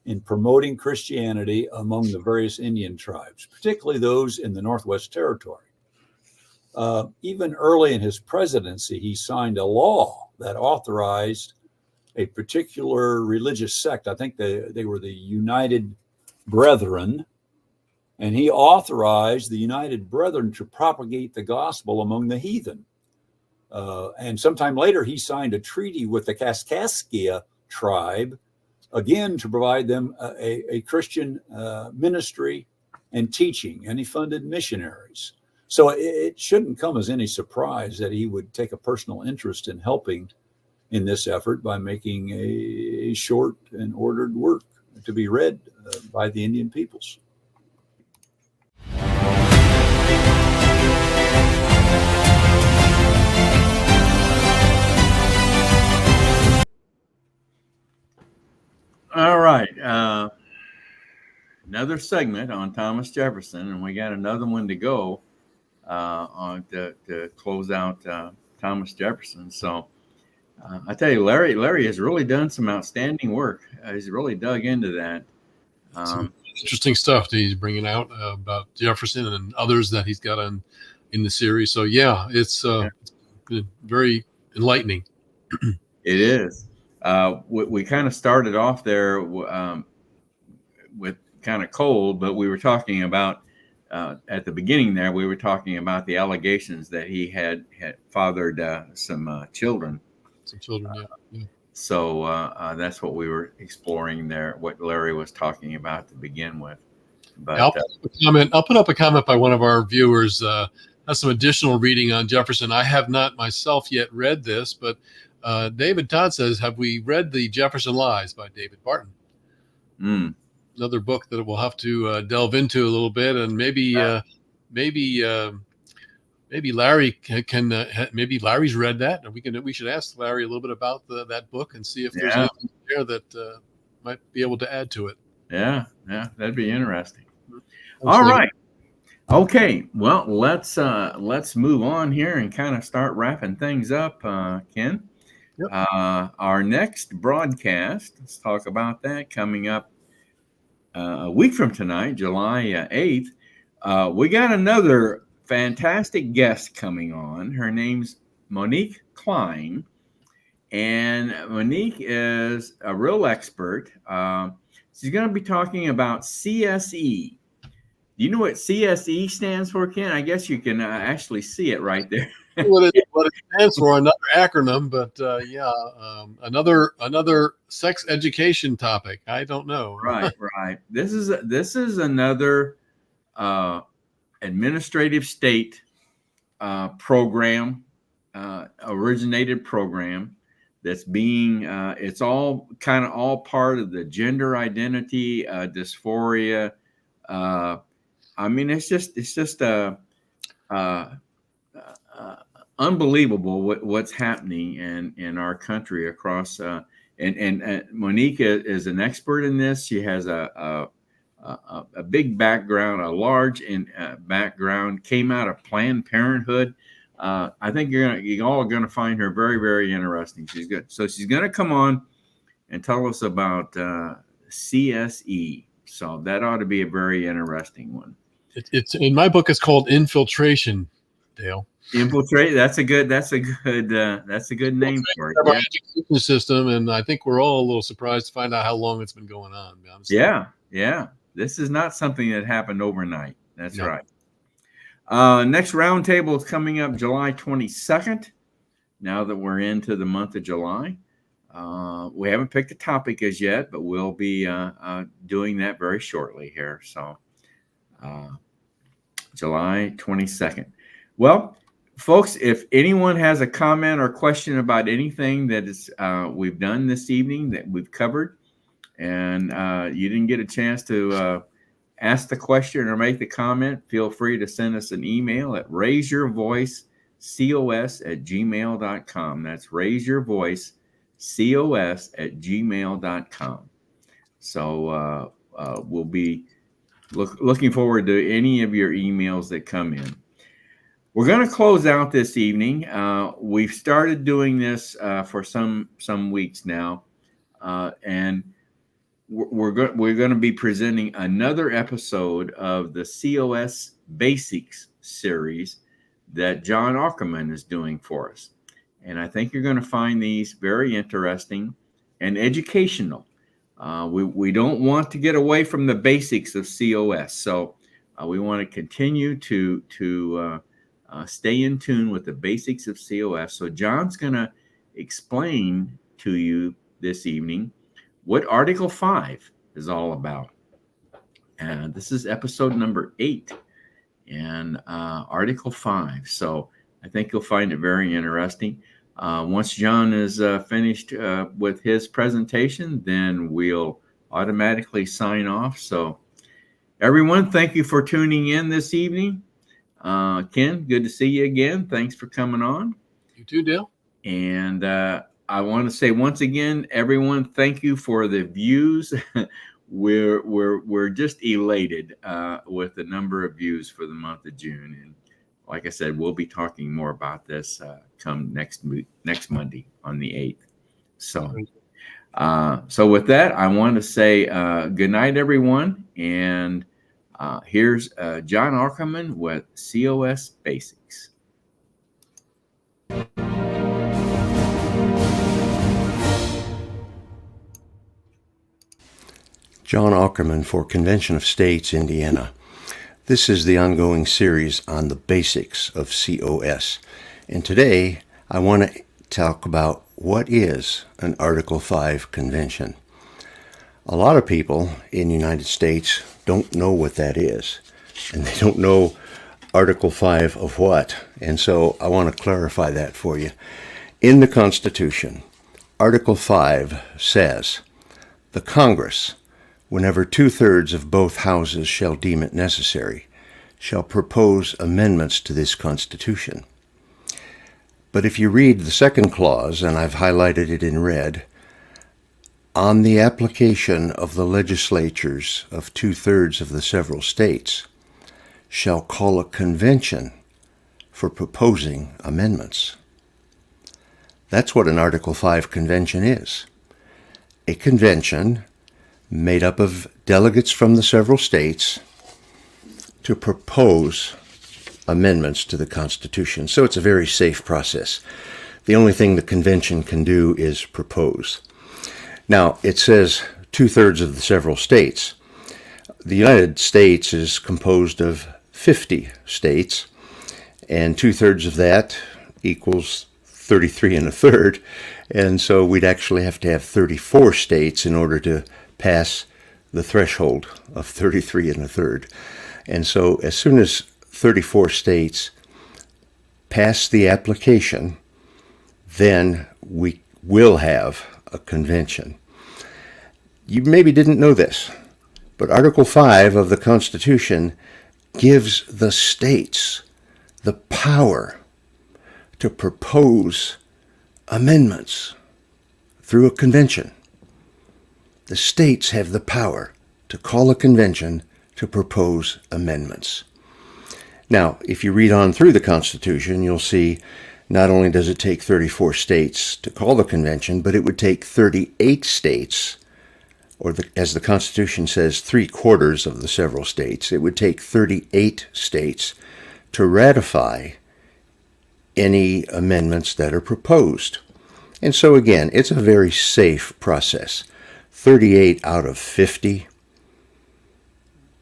in promoting Christianity among the various Indian tribes, particularly those in the Northwest Territory. Even early in his presidency, he signed a law that authorized a particular religious sect. I think they were the United Brethren, and he authorized the United Brethren to propagate the gospel among the heathen. And sometime later, he signed a treaty with the Kaskaskia tribe, again, to provide them a Christian ministry and teaching, and he funded missionaries. So it shouldn't come as any surprise that he would take a personal interest in helping in this effort by making a short and ordered work to be read by the Indian peoples. All right. Another segment on Thomas Jefferson, and we got another one to go on to close out Thomas Jefferson. So I tell you, Larry has really done some outstanding work. He's really dug into that. Some interesting stuff that he's bringing out about Jefferson and others that he's got in the series. So yeah, it's very enlightening. It is. We kind of started off there with kind of cold, but we were talking about at the beginning there, we were talking about the allegations that he had fathered some children. Some children, yeah. So that's what we were exploring there, what Larry was talking about to begin with. But I'll put up a comment by one of our viewers. Has some additional reading on Jefferson. I have not myself yet read this, but David Todd says, have we read The Jefferson Lies by David Barton? Another book that we'll have to delve into a little bit, and maybe Larry can maybe Larry's read that, and we should ask Larry a little bit about that book and see if there's anything there that might be able to add to it. Yeah, that'd be interesting. All right. Okay, well, let's move on here and kind of start wrapping things up, Ken. Yep. Our next broadcast, let's talk about that, coming up a week from tonight, July 8th. We got another fantastic guest coming on. Her name's Monique Klein, and Monique is a real expert. She's going to be talking about CSE. Do you know what CSE stands for, Ken? I guess you can actually see it right there. What it stands for, another acronym, but another sex education topic. I don't know. Right. This is another administrative state program, originated program that's being. It's all kind of all part of the gender identity dysphoria. I mean, it's just unbelievable what's happening in our country across. And Monica is an expert in this. She has a big background, a large background. Came out of Planned Parenthood. I think you're all gonna find her very, very interesting. She's good. So she's gonna come on and tell us about CSE. So that ought to be a very interesting one. It's in my book. It's called Infiltration, Dale. Infiltrate. That's a good name for it. Our education system, and I think we're all a little surprised to find out how long it's been going on. Yeah. This is not something that happened overnight. That's No. right. Next roundtable is coming up July 22nd. Now that we're into the month of July, we haven't picked a topic as yet, but we'll be doing that very shortly here. So, July 22nd. Well, folks, if anyone has a comment or question about anything that is we've done this evening that we've covered, and you didn't get a chance to ask the question or make the comment, feel free to send us an email at raiseyourvoicecos@gmail.com. That's raiseyourvoicecos@gmail.com. So we'll be looking forward to any of your emails that come in. We're going to close out this evening. We've started doing this for some weeks now, and we're going to be presenting another episode of the COS Basics series that John Ackerman is doing for us. And I think you're going to find these very interesting and educational. We don't want to get away from the basics of COS, so we want to continue to stay in tune with the basics of COS. So John's going to explain to you this evening what Article 5 is all about. And this is episode number 8 and Article 5. So I think you'll find it very interesting. Once John is finished with his presentation, then we'll automatically sign off. So everyone, thank you for tuning in this evening. Ken, good to see you again. Thanks for coming on. You too, Dale. And I want to say once again, everyone, thank you for the views. We're just elated with the number of views for the month of June. And like I said, we'll be talking more about this come next Monday on the 8th. So with that, I want to say good night, everyone. And here's John Ackerman with COS Basics. John Ackerman for Convention of States, Indiana. This is the ongoing series on the basics of COS. And today I want to talk about what is an Article 5 convention. A lot of people in the United States don't know what that is, and they don't know Article 5 of what. And so I want to clarify that for you. In the Constitution, Article 5 says, "The Congress, whenever 2/3 of both houses shall deem it necessary, shall propose amendments to this Constitution." But if you read the second clause, and I've highlighted it in red, on the application of the legislatures of 2/3 of the several states, shall call a convention for proposing amendments. That's what an Article 5 convention is. A convention made up of delegates from the several states to propose amendments to the Constitution. So it's a very safe process. The only thing the convention can do is propose. Now, it says 2/3 of the several states. the United States is composed of 50 states, and 2/3 of that equals 33 1/3. And so we'd actually have to have 34 states in order to pass the threshold of 33 1/3. And so as soon as 34 states pass the application, then we will have a convention. You maybe didn't know this, but Article 5 of the Constitution gives the states the power to propose amendments through a convention. The states have the power to call a convention to propose amendments. Now, if you read on through the Constitution, you'll see not only does it take 34 states to call the convention, but it would take 38 states, or as the Constitution says, 3/4 of the several states. It would take 38 states to ratify any amendments that are proposed. And so again, it's a very safe process. 38 out of 50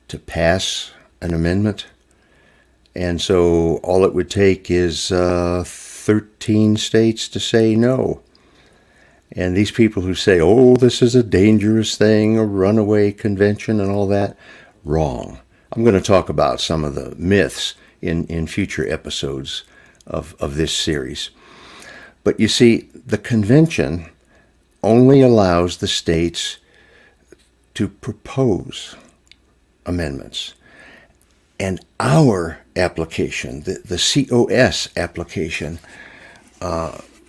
to pass an amendment. And so all it would take is 13 states to say no. And these people who say, oh, this is a dangerous thing, a runaway convention and all that, wrong. I'm going to talk about some of the myths in future episodes of this series. But you see, the convention only allows the states to propose amendments. And our application, the COS application,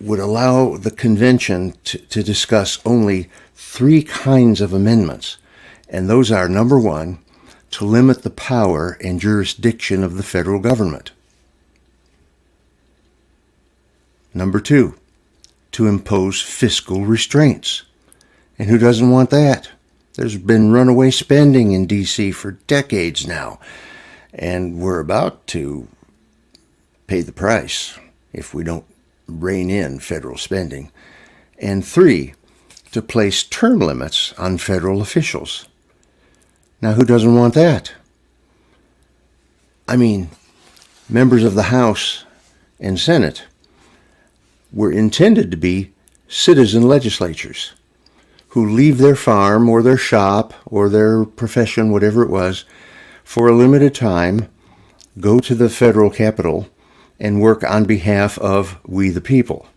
would allow the convention to discuss only 3 kinds of amendments. And those are, number 1, to limit the power and jurisdiction of the federal government. Number 2, to impose fiscal restraints. And who doesn't want that? There's been runaway spending in D.C. for decades now. And we're about to pay the price if we don't rein in federal spending. And 3, to place term limits on federal officials. Now, who doesn't want that? I mean, members of the House and Senate were intended to be citizen legislatures who leave their farm or their shop or their profession, whatever it was, for a limited time, go to the federal capitol and work on behalf of we the people.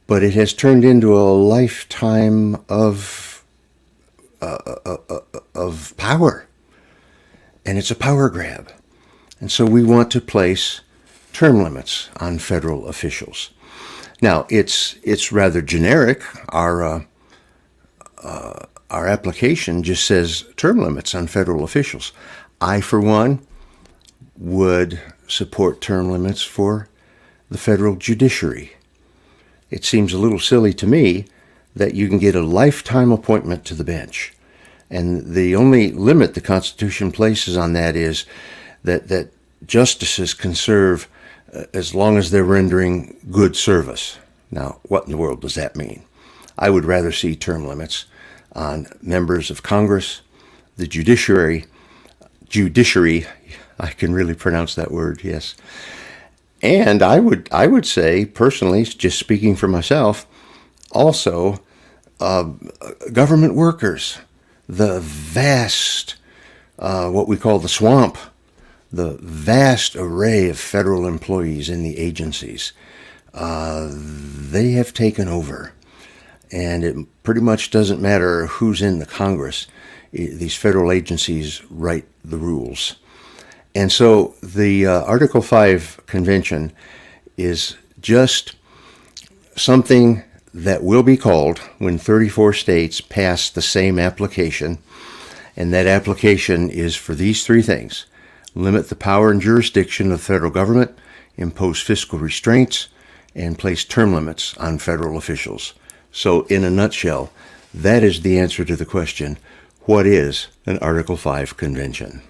But it has turned into a lifetime of power, and it's a power grab. And so we want to place term limits on federal officials. Now, it's rather generic. Our application just says term limits on federal officials. I, for one, would support term limits for the federal judiciary. It seems a little silly to me that you can get a lifetime appointment to the bench. And the only limit the Constitution places on that is that justices can serve as long as they're rendering good service. Now, what in the world does that mean? I would rather see term limits on members of Congress, the judiciary, I can really pronounce that word, yes. And I would say, personally, just speaking for myself, also government workers, the vast, what we call the swamp, the vast array of federal employees in the agencies, they have taken over. And it pretty much doesn't matter who's in the Congress. These federal agencies write the rules. And so the Article 5 convention is just something that will be called when 34 states pass the same application. And that application is for these 3 things: limit the power and jurisdiction of the federal government, impose fiscal restraints, and place term limits on federal officials. So in a nutshell, that is the answer to the question, what is an Article 5 convention?